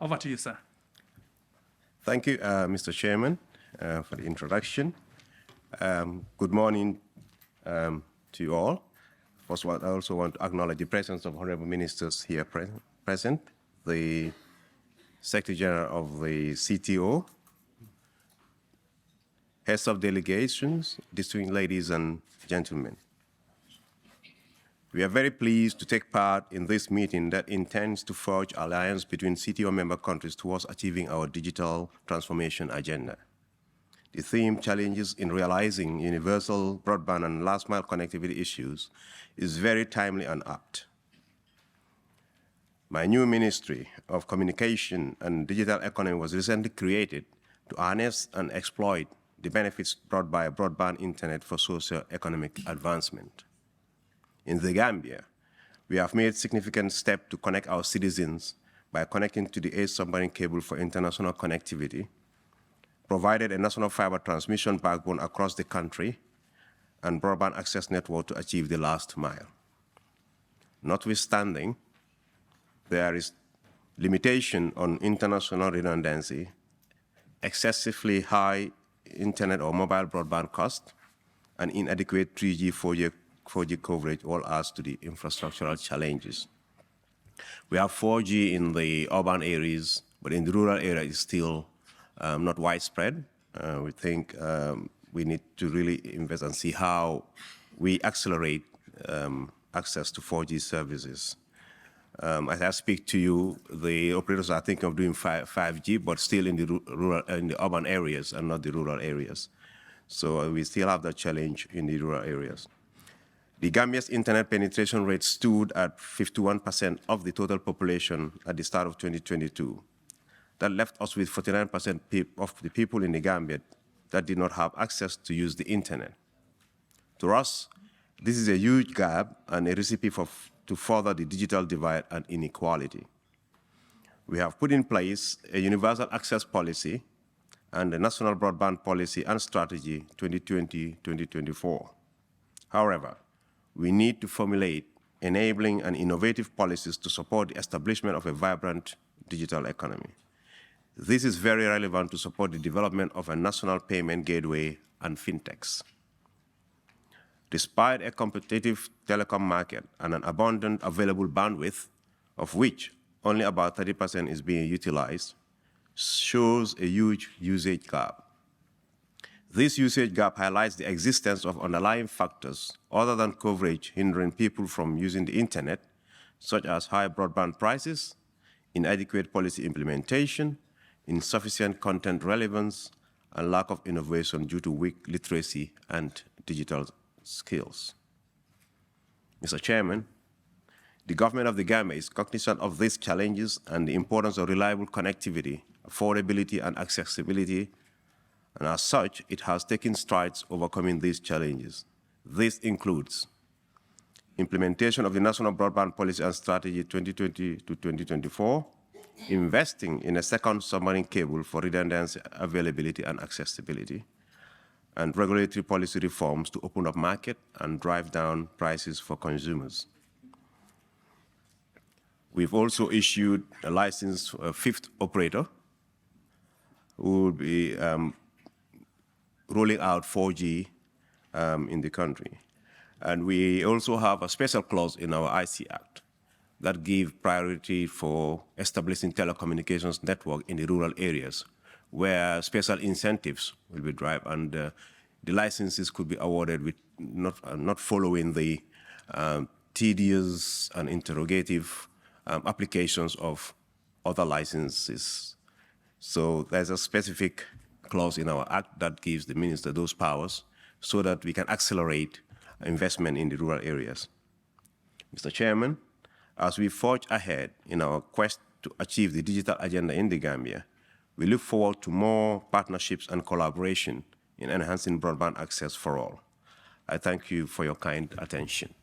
Over to you, sir. Thank you, Mr. Chairman, for the introduction. Good morning to you all. First of all, I also want to acknowledge the presence of honorable ministers here present, the Secretary General of the CTO, heads of delegations, distinguished ladies and gentlemen. We are very pleased to take part in this meeting that intends to forge alliance between CTO member countries towards achieving our digital transformation agenda. The theme, Challenges in Realizing Universal Broadband and Last Mile Connectivity Issues, is very timely and apt. My new Ministry of Communication and Digital Economy was recently created to harness and exploit the benefits brought by broadband internet for socio-economic advancement. In the Gambia, we have made significant steps to connect our citizens by connecting to the 8th submarine cable for international connectivity, provided a national fiber transmission backbone across the country, and broadband access network to achieve the last mile. Notwithstanding, there is limitation on international redundancy, excessively high internet or mobile broadband cost, and inadequate 3G, 4G coverage all adds to the infrastructural challenges. We have 4G in the urban areas, but in the rural area it's still not widespread. We think we need to really invest and see how we accelerate access to 4G services. As I speak to you, the operators are thinking of doing 5G, but still in the urban areas and not the rural areas. So we still have that challenge in the rural areas. The Gambia's internet penetration rate stood at 51% of the total population at the start of 2022. That left us with 49% of the people in the Gambia that did not have access to use the internet. To us, this is a huge gap and a recipe to further the digital divide and inequality. We have put in place a universal access policy and a national broadband policy and strategy 2020-2024. However, we need to formulate enabling and innovative policies to support the establishment of a vibrant digital economy. This is very relevant to support the development of a national payment gateway and fintechs. Despite a competitive telecom market and an abundant available bandwidth, of which only about 30% is being utilized, shows a huge usage gap. This usage gap highlights the existence of underlying factors other than coverage hindering people from using the internet, such as high broadband prices, inadequate policy implementation, insufficient content relevance, and lack of innovation due to weak literacy and digital skills. Mr. Chairman, the government of the Gambia is cognizant of these challenges and the importance of reliable connectivity, affordability, and accessibility, and as such, it has taken strides overcoming these challenges. This includes implementation of the National Broadband Policy and Strategy 2020 to 2024, investing in a second submarine cable for redundancy, availability, and accessibility, and regulatory policy reforms to open up market and drive down prices for consumers. We've also issued a license for a 5th operator who will be rolling out 4G in the country. And we also have a special clause in our IC Act that gives priority for establishing telecommunications network in the rural areas where special incentives will be driven, and the licenses could be awarded with not following the tedious and interrogative applications of other licenses. So there's a specific clause in our act that gives the minister those powers so that we can accelerate investment in the rural areas. Mr. Chairman, as we forge ahead in our quest to achieve the digital agenda in the Gambia, we look forward to more partnerships and collaboration in enhancing broadband access for all. I thank you for your kind attention.